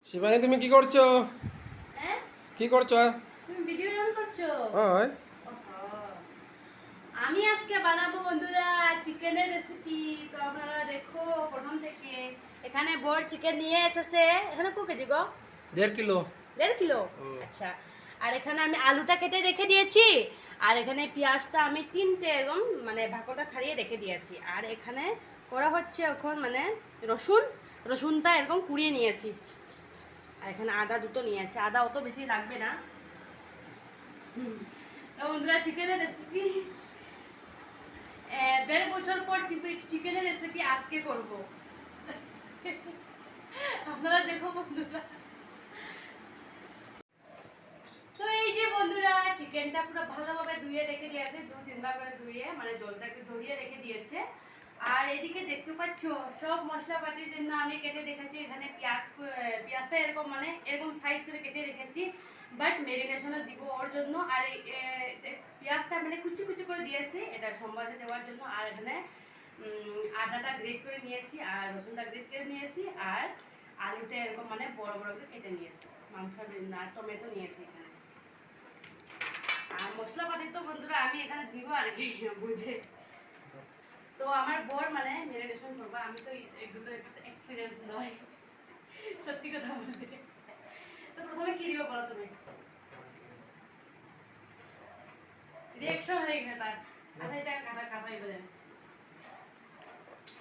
শিবানী তুমি কি করছো? হ্যাঁ, কি করছো? তুমি ভিডিও অন করছো? ওই ওহো। আমি আজকে বানাবো বন্ধুরা চিকেনের রেসিপি। তো আপনারা দেখো প্রথম থেকে। এখানে বড় চিকেন নিয়ে এসেছে। এখানে কত কেজি গো? 1.5 কিলো। 1.5 কিলো। আচ্ছা। আর এখানে আমি আলুটা কেটে রেখে দিয়েছি। আর এখানে পেঁয়াজটা আমি তিনটে এরকম মানে ভাকলটা ছাড়িয়ে রেখে দিয়েছি। আর এখানে করা হচ্ছে এখন মানে রসুনটা এরকম কুড়িয়ে নিয়েছি। আর এখানে আদা দুটো নিয়েছি। আদা অত বেশি লাগবে না। তো বন্ধুরা চিকেনের রেসিপি 1.5 বছর পর চিকেনের রেসিপি আজকে করব। আপনারা দেখো বন্ধুরা। তো এই যে বন্ধুরা চিকেনটা পুরো ভালোভাবে ধুয়ে রেখে দিয়েছে, 2-3 বার করে ধুয়ে মানে জলটা একটু ঝরিয়ে রেখে দিয়েছে। আর এদিকে দেখতে পাচ্ছ সব মশলাপাতির জন্য আমি কেটে রেখেছি। এখানে পেঁয়াজটা এরকম মানে এরকম সাইজ করে কেটে রেখেছি, বাট ম্যারিনেশনে দিব ওর জন্য। আর এই পেঁয়াজটা মানে কুচি কুচি করে দিয়েছি এটা সম্বাসে দেওয়ার জন্য। আর এখানে আদাটা গ্রেট করে নিয়েছি, আর রসুনটা গ্রেট করে নিয়েছি, আর আলুটা এরকম মানে বড় বড় করে কেটে নিয়েছি মাংসের জন্য। আর টমেটো নিয়েছি এখানে। আর মশলাপাতি তো বন্ধুরা আমি এখানে দিব আর কি বুঝে। তো আমার বর মানে ম্যারিনেশন করবা, আমি তো এগুলো একটু এক্সপিরিয়েন্স নয় সত্যি কথা বলতে। তো প্রথমে কি দিব বলো তুমি? রিঅ্যাকশন হয়ে গেছে তার। আচ্ছা এটা কাটাই বলেন।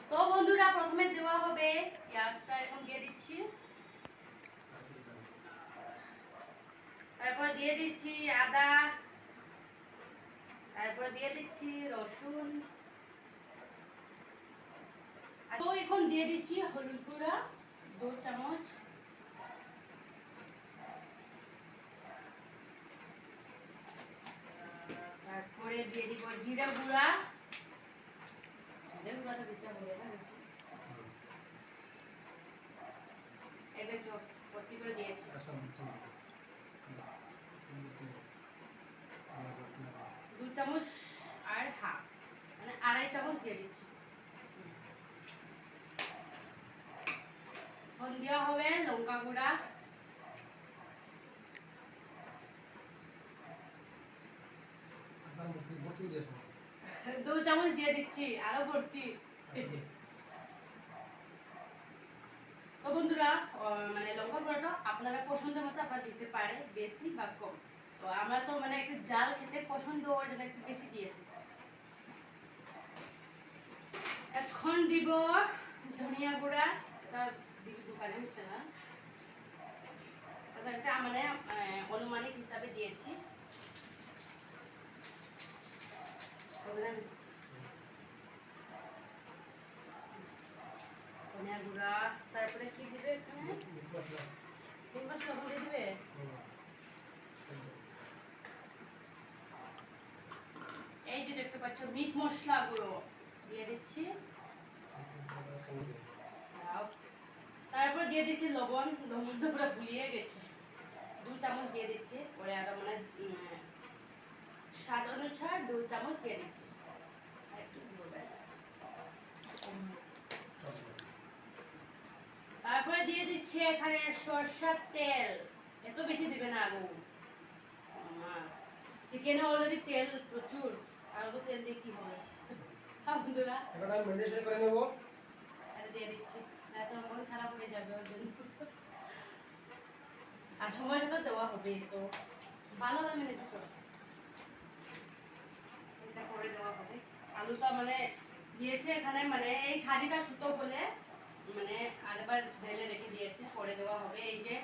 তো বন্ধুরা প্রথমে দেওয়া হবে পেঁয়াজটা এরকম দিয়ে দিচ্ছি। তারপর দিয়ে দিচ্ছি আদা। তারপর দিয়ে দিচ্ছি রসুন। তো এখন দিয়ে দিচ্ছি হলুদ গুঁড়া 2 চামচ। তারপরে দিয়ে দিব জিরা গুঁড়া। জিরা গুঁড়াটা দিতে হবে না বেশি। এটা একটু ভর্তি করে দিয়েছি। 2 চামচ আর হাফ মানে 2.5 চামচ দিয়ে দিচ্ছি। এখন দেওয়া হবে লঙ্কা গুঁড়া। 2 চামচ দিয়ে দিচ্ছি, আরো ভর্তি। তো বন্ধুরা মানে লঙ্কা গুঁড়াটা আপনারা পছন্দের মতো আপনারা দিতে পারে, বেশি বা কম। তো আমরা তো মানে একটু জাল খেতে পছন্দ, ওর জন্য একটু বেশি দিয়েছি। এখন দিব ধনিয়া গুঁড়া। এটা দিব দোকানে হচ্ছে না, এটা মানে অনুমানিক হিসাবে দিয়েছি। ধনিয়া গুঁড়া। তারপরে কি দিবে এখানে? তিন মশলা দিয়ে দিবে। এই যে দেখতে পাচ্ছ মিট মশলা গুঁড়ো দিয়ে দিচ্ছি। তারপর দিয়ে দিচ্ছি লবণ। লবণটা পুরো গুলিয়ে গেছে। 2 চামচ দিয়ে দিচ্ছি। পরে আরো মানে স্বাদ অনুসার 2 চামচ দিয়ে দিচ্ছি। তারপরে দিয়ে দিচ্ছি এখানে সরষের তেল। এত বেশি দিবে না গো, চিকেনে অলরেডি তেল প্রচুর, আর তো তেল দিয়ে কি হবে। বন্ধুরা এখন আমি মেডিটেশন করে নেব। এটা দিয়ে দিচ্ছি, না তো মন খারাপ হয়ে যাবে ওর জন্য। আর সময় সাথে দেওয়া হবে, তো ভালোভাবে মেনে দিতে সেটা করে দেওয়া হবে। আলুটা মানে দিয়েছে এখানে মানে এই শাড়িটা সুতো বলে মানে আরেকবার ঢেলে রেখে দিয়েছে, পরে দেওয়া হবে। এই যে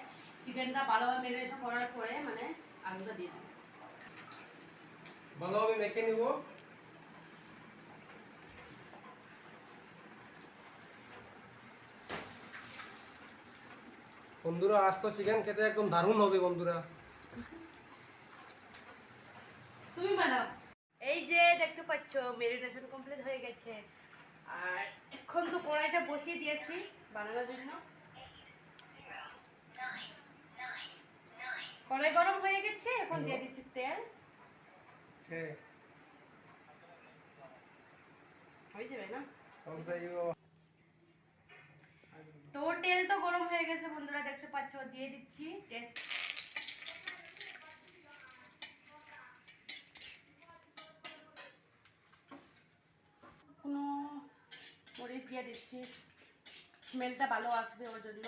চিকেনটা ভালোভাবে ম্যারিনেশন করার পরে মানে আলুটা দিয়ে দেবো। ভালোভাবে মেখে নিব। বন্ধুরা আজ তো চিকেন খেতে একদম দারুণ হবে বন্ধুরা। তুমি বানাও। এই যে দেখতে পাচ্ছ ম্যারিনেশন কমপ্লিট হয়ে গেছে। আর এখন তো কড়াইটা বসিয়ে দিয়েছি বানানোর জন্য। কড়াই গরম হয়ে গেছে, এখন দিয়ে দিচ্ছি তেল। হয়ে যাবে না? তো তেল তো গরম হয়ে গেছে বন্ধুরা, দেখতে পাচ্ছ, দিয়ে দিচ্ছি টেস্ট। কোনো মরিচ দিয়ে দিচ্ছি, স্মেলটা ভালো আসবে ওর জন্য।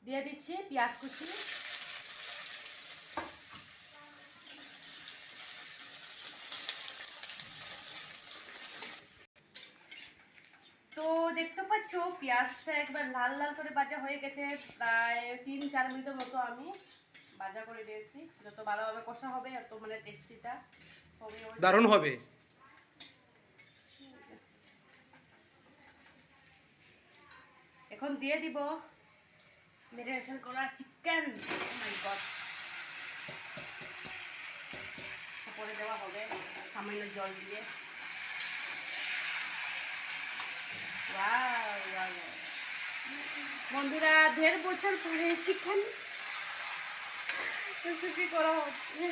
দিয়ে দিচ্ছি পেঁয়াজ কুচি, তো দেখতে পাচ্ছ পেঁয়াজটা একবার লাল লাল করে ভাজা হয়ে গেছে, প্রায় 3-4 মিনিটের মতো আমি ভাজা করে দিয়েছি। যত ভালোভাবে কষা হবে তত মানে টেস্টিটা হবে, দারুণ হবে। এখন দিয়ে দিব ম্যারিনেশন করা চিকেন। ও মাই গড, পরে দেওয়া হবে সামান্য জল দিয়ে। ওয়াও ওয়াও বন্ধুরা, 1.5 বছর পরে চিকেন রেসিপি করা হচ্ছে।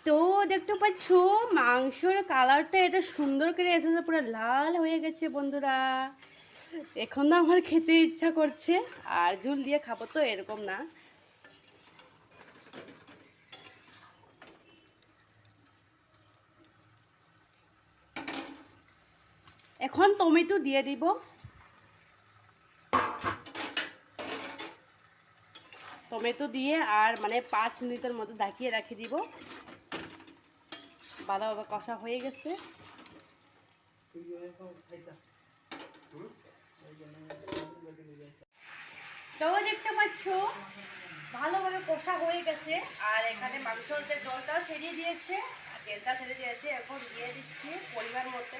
তো দেখতে পাচ্ছ মাংসর কালারটা এটা সুন্দর করে এসেছে, পুরো লাল হয়ে গেছে বন্ধুরা। এখন না আমার খেতে ইচ্ছা করছে, আর ঝুল দিয়ে খাবো তো এরকম না। এখন টমেটো দিয়ে দিব, টমেটো দিয়ে আর মানে 5 মিনিটের মতো ঢাকিয়ে রেখে দিব। ভালোভাবে কষা হয়ে গেছে। তো দেখতে পাচ্ছ ভালোভাবে কষা হয়ে গেছে, আর এখানে মাংসর যে জলটাও ছেড়িয়ে দিয়েছে আর তেলটা ছেড়ে দিয়েছে। এখন দিয়ে দিচ্ছি পরিমাণ মতো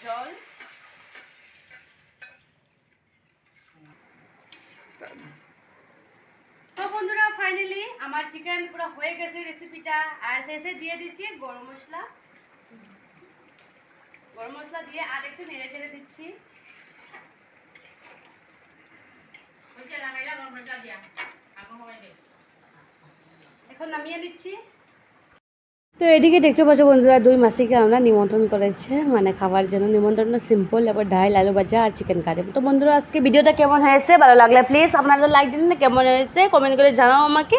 জল। তো বন্ধুরা ফাইনালি আমার চিকেন পুরো হয়ে গেছে রেসিপিটা, আর শেষে দিয়ে দিচ্ছি গরম মশলা। গরম মশলা দিয়ে আর একটু নেড়ে ছেড়ে দিচ্ছি। এখন নামিয়ে দিচ্ছি। তো এদিকে দেখতে পাচ্ছ বন্ধুরা, 2 মাসিকে আমরা নিমন্ত্রণ করেছে মানে খাবার জন্য। নিমন্ত্রণটা সিম্পল, এবার ডাল, আলু ভাজা আর চিকেন কারি। তো বন্ধুরা আজকে ভিডিওটা কেমন হয়েছে, ভালো লাগলে প্লিজ আপনাদের লাইক দিন, কেমন হয়েছে কমেন্ট করে জানাও আমাকে।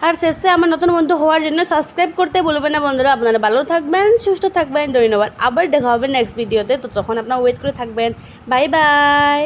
আর শেষে আমার নতুন বন্ধু হওয়ার জন্য সাবস্ক্রাইব করতে ভুলবেন না বন্ধুরা। আপনারা ভালো থাকবেন, সুস্থ থাকবেন, ধন্যবাদ। আবার দেখা হবে নেক্সট ভিডিওতে, তো তখন আপনারা ওয়েট করে থাকবেন। Bye bye.